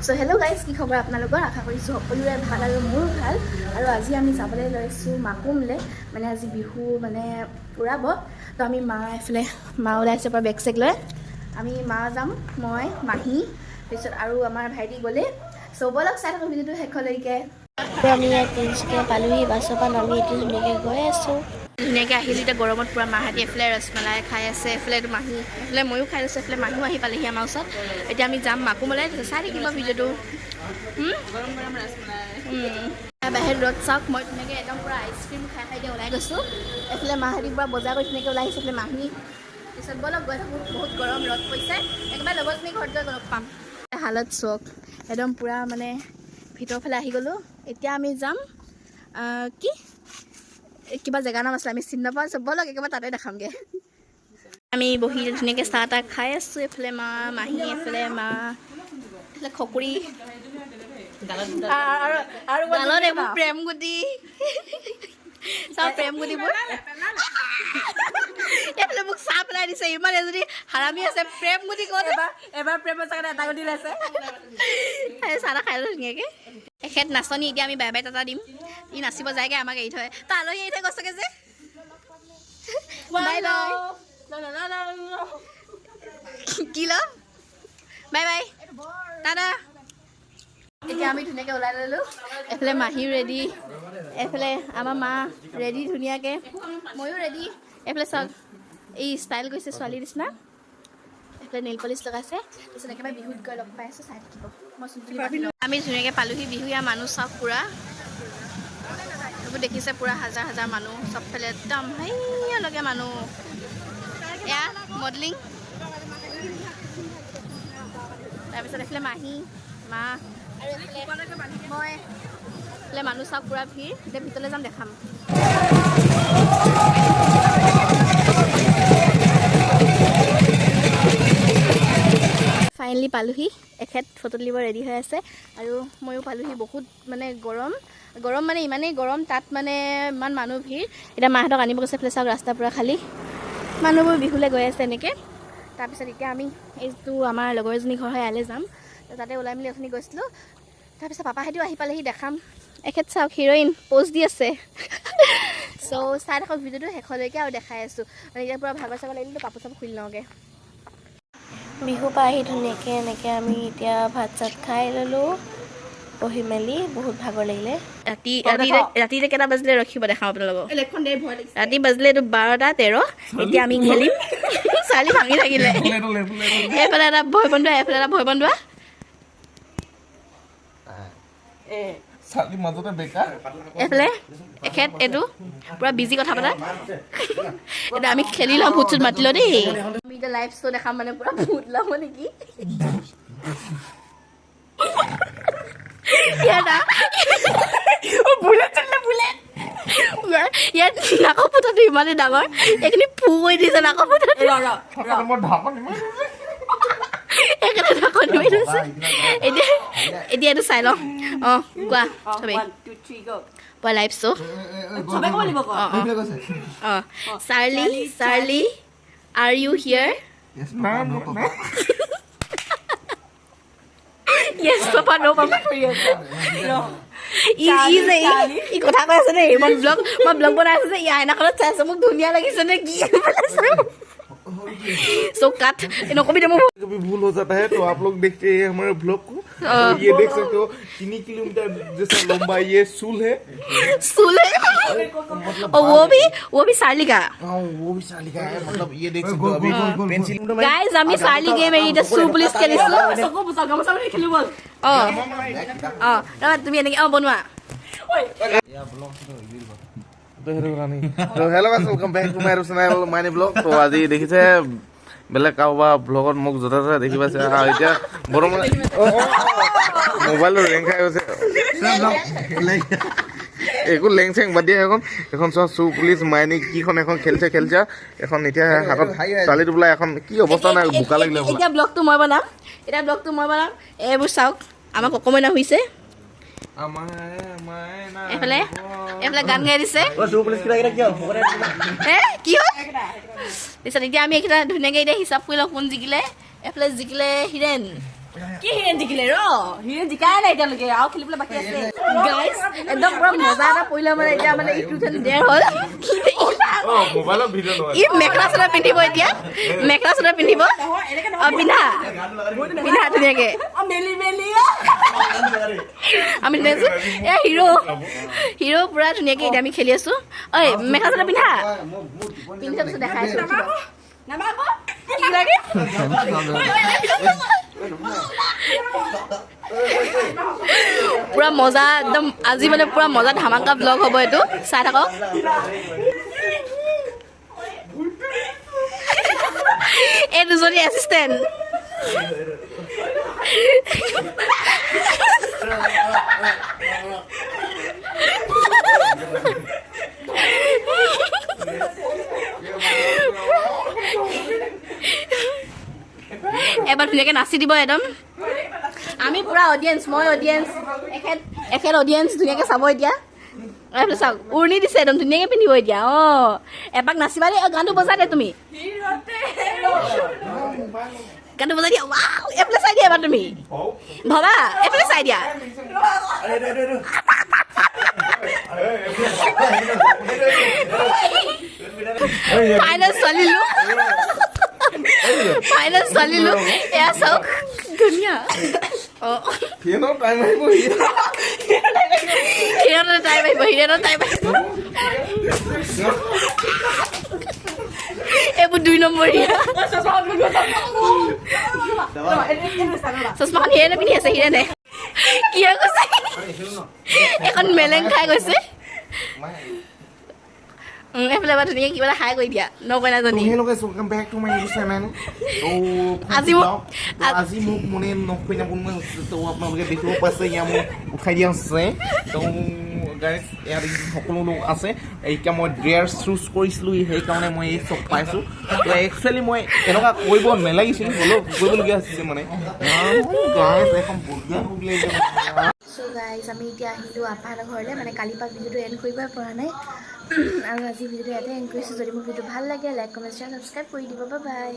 So hello' guys, কি খবৰ আপোনালোকৰ? আশা কৰিছোঁ সকলোৰে ভাল আৰু মোৰো ভাল। আৰু আজি আমি যাবলৈ লৈছোঁ মাকুমলৈ, মানে আজি বিহু মানে উৰাব। তো আমি এফালে মা ওলাইছে পৰা বেগ চেগ লৈ আমি মা যাম, মই মাহী, তাৰপিছত আৰু আমাৰ ভাইটি গ'লে। চ' ব'লক চাই থাকোঁ ভিডিঅ'টো শেষলৈকে। আমি ইয়াত তিনিচুকীয়া পালোহি, বাছৰ পৰা নামি এতিয়া ধুনীয়াকৈ গৈ আছোঁ। ধুনীয়াকৈ আহিলোঁ এতিয়া গৰমত পূৰা মাহঁতি এফালে ৰসমলাই খাই আছে, এফালে মাহী, এফালে ময়ো খাই আছোঁ, এফালে মাহীও আহি পালেহি আমাৰ ওচৰত। এতিয়া আমি যাম মাকুমলৈ, চাই থাকিব ভিডিঅ'টো। বাহিৰত ৰ'দ চাওক, মই ধুনীয়াকৈ একদম পূৰা আইচক্ৰীম খাই এতিয়া ওলাই গৈছোঁ। এফালে মাহঁতি পূৰা বজাৰ কৰি ধুনীয়াকৈ ওলাই আহিছে, এফালে মাহী। পিছত ব'লক গৈ থাকোঁ, বহুত গৰম ৰ'দ পৰিছে। একেবাৰে লগৰজনী ঘৰত গৈ লগ পাম। হালত চক একদম পূৰা মানে ভিতৰৰ ফালে আহি গ'লোঁ। এতিয়া আমি যাম কি কিবা জেগা নাম আছিলে, আমি চিনি নাপাওঁ। চব ব'লক একেবাৰে তাতে দেখামগৈ। আমি বহি ধুনীয়াকৈ চাহ তাহ খাই আছোঁ। এইফালে মাহী, এইফালে মা, এইফালে খকুৰী আৰু গালত এইবোৰ প্ৰেম গুটি চাওঁ, প্ৰেম গুটিবোৰ এইফালে মোক চাহ পেলাই দিছে। ইমান এজনী হাৰামি আছে, প্ৰেম গুটি ক'ত? এবাৰ প্ৰেমৰ চাগে এটা গুটি ওলাইছে। চাহ তাহ খাই লওঁ ধুনীয়াকৈ। এখেত নাচনি, এতিয়া আমি বাই বাই টাটা দিম। ই নাচিব যায়গৈ, আমাক এৰি থয়। তাৰ আলহী এৰি থৈ গৈছেগৈ যে। Bye bye. কি ল? Bye bye Tata. এতিয়া আমি ধুনীয়াকৈ ওলাই ল'লোঁ। এফালে মাহী ৰেডি, এফালে আমাৰ মা ৰেডি ধুনীয়াকৈ, ময়ো ৰেডি। এফালে চাওক, এই ষ্টাইল কৰিছে ছোৱালীৰ নিচিনা। এফালে নেইল পলিচ লগাইছে। তাৰপিছত একেবাৰে বিহুত গৈ লগ পাই আছোঁ, চাই থাকিব। মই চুলি আমি ধুনীয়াকৈ পালোহি। বিহুৰীয়া মানুহ চাওক পূৰা, এইবোৰ দেখিছে পূৰা হাজাৰ হাজাৰ মানুহ চবফালে, একদম হেৰিয়ালৈকে মানুহ। এয়া মডেলিং। তাৰপিছত এইফালে মাহী, মা আৰু মই, এইফালে মানুহ চাওক পূৰা ভিৰ। এতিয়া ভিতৰলৈ যাম, দেখাম। ফাইনেলি পালোহি। এখেত ফটো তুলিব ৰেডি হৈ আছে আৰু ময়ো পালোহি। বহুত মানে গৰম মানে ইমানেই গৰম, তাত মানে ইমান মানুহ ভিৰ। এতিয়া মাহঁতক আনিব গৈছে। এইফালে চাওক ৰাস্তা পূৰা খালী, মানুহবোৰ বিহুলৈ গৈ আছে এনেকৈ। তাৰপিছত এতিয়া আমি এইটো আমাৰ লগৰ এজনী ঘৰ হয়, ইয়ালৈ যাম। তাতে ওলাই মেলি অথনি গৈছিলোঁ। তাৰপিছত পাপাহঁতেও আহি পালেহি, দেখাম। এখেত চাওক হিৰইন প'জ দি আছে। চ' চাই থাকক ভিডিঅ'টো শেষলৈকে আৰু দেখাই আছোঁ। মানে এতিয়া পূৰা ভাগৰ চাগৰ লাগিলে কাপোৰ চাপোৰ খুলি লওঁগৈ। বিহু পৰা আহি ধুনীয়াকৈ এনেকৈ আমি এতিয়া ভাত চাত খাই ল'লোঁ, বহি মেলি। বহুত ভাগৰ লাগিলে। ৰাতি কেইটা বাজিলে ৰখিব, দেখাওঁ আপোনালোকক। ৰাতি বাজিলে এইটো 12:13। এতিয়া আমি খেলিম। ছোৱালী ভাঙি থাকিলে। এইফালে এটা ভয় বন্ধুৱা, এইফালে এটা ভয় বন্ধুৱা। এইফালে এখেত এইটো পূৰা বিজি কথা পতা। এতিয়া আমি খেলি লওঁ, ভূত চুত মাতি লওঁ দেই। আমি এতিয়া লাইভ শ্ব' দেখাম, মানে পূৰা ভূত ল'ব নেকি। ইয়াত নাকৰ ফুটাটো ইমানেই ডাঙৰ, এইখিনি ফু কৰি দিছে নাকৰ ফুটাটো। এতিয়া এইটো চাই লওঁ। অঁ কোৱা চবেই, পুৰা লাইভ শ্ব'। অঁ চাৰ্লি আৰ ইউ হিয়াৰ? Yes, Papa, no, Papa. ই কথা কৈ আছে দেই। মই ব্লগ বনাই আছোঁ যে, ই আইনাখনত চাই আছে, মোক ধুনীয়া লাগিছে নে কি? So cut, नौकरी दे कभी भूल हो जाता है तो आप लोग देखते हैं हमारे ब्लॉग को। तो ये देख सकते हो 3 किलोमीटर जैसा लंबा ये सूल है। और वो भी सार्ली का। वो भी साली का है, मतलब ये देख सकते हो अभी पेंसिल गाइस আমি সার্লি গেম এই সু পুলিশ খেলিছো। তুমি এনেকে বনোৱা। तो hello guys, welcome back to my channel माइनी ब्लॉग। तो আজি দেখিছে বেলেগ কাৰোবাৰ ব্লগত মোক য'তে ত'তে দেখি পাইছে। এতিয়া বৰ্তমান মোবাইলটো ৰেং খাই গৈছে। একো লেং চেং বাদ দিয়া। এখন চোৱা চু পুলিচ মাইনী কিখন এখন খেলিছে এখন। এতিয়া হাতত চালি টোপোলা এখন, কি অৱস্থা নাই, বোকা লাগিলে। এতিয়া ব্লগটো মই বনাম। এইবোৰ চাওক, আমাক অকমান হৈছে। এইফালে গান গাই দিছে। কি হ'ল? তাৰপিছত এতিয়া আমি এইকেইটা ধুনীয়াকৈ এতিয়া হিচাপ কৰি লওঁ কোন জিকিলে। এইফালে জিকিলে হিৰেণ, কি হিৰেন জিকিলে ৰ হিৰেন জিকাই নাই এতিয়ালৈকে আৰু খেলিবলৈ বাকী আছে গাইজ একদম পুৰা মজা এটা পৰিলে মানে এতিয়া মানে ইটো যেন ডেৰ হ'ল ই মেখেলা চাদৰ পিন্ধিব এতিয়া মেখেলা চাদৰ পিন্ধিব পিন্ধা পিন্ধা ধুনীয়াকে আমি দেখিছো এ হিৰো পুৰা ধুনীয়াকে এতিয়া আমি খেলি আছো ঐ মেখেলা চাদৰ পিন্ধা পিন্ধা পিছত দেখাই আছো কি লাগে পুৰা মজা একদম আজি মানে পুৰা মজা ধামাকা ব্লগ হ'ব এইটো চাই থাকক এই দুজনী এচিষ্টেণ্ট এবাৰ ধুনীয়াকে নাচি দিব একদম আমি পুৰা অডিয়েঞ্চ মই অডিয়েঞ্চ এখেত অডিয়েঞ্চ ধুনীয়াকে চাব এতিয়া চাওক উৰণি দিছে একদম ধুনীয়াকে পিন্ধিব এতিয়া এপাক নাচিবা দেই গানটো বজাই দে তুমি গানটো বজাই দিয়া ৱাও এইফালে চাই দিয়া এবাৰ তুমি ভবা এইফালে চাই দিয়া ফাইনেল চলিলো ফাইনেল চলিলো এয়া চাওক ধুনীয়া হিৰেণৰ টাইম আহিব এইবোৰ 2 নম্বৰীয়া চশমাখন হিৰেণে পিন্ধি আছে হিৰেণে কি হৈ গৈছে এখন মেলেং খাই গৈছে এইফালে এবাৰ ধুনীয়াকে কিবা এটা হাই কৰি দিয়া নকইনাজনী আজি মোক মানে নকইনা আপোনালোকে দেখিব পাইছে ইয়াৰ মোক উঠাই দিয়া হৈছে গাইজ ইয়াত সকলো লোক আছে এতিয়া মই ড্ৰেয়াৰ চুজ কৰিছিলোঁ সেইকাৰণে মই এই চব পাইছোঁ তো একচুৱেলি মই এনেকুৱা কৰিব নালাগিছিল হ'লেও কৰিবলগীয়া হৈছে মানে এখন চ' গাইজ আমি এতিয়া আহিলোঁ আপাহঁতৰ ঘৰলৈ মানে কালিৰ পৰা ভিডিঅ'টো এণ্ড কৰিবই পৰা নাই আৰু আজি ভিডিঅ'টো ইয়াতে এণ্ড কৰিছোঁ যদি মোৰ ভিডিঅ'টো ভাল লাগে লাইক কমেণ্ট শ্বেয়াৰ ছাবস্ক্ৰাইব কৰি দিব বাই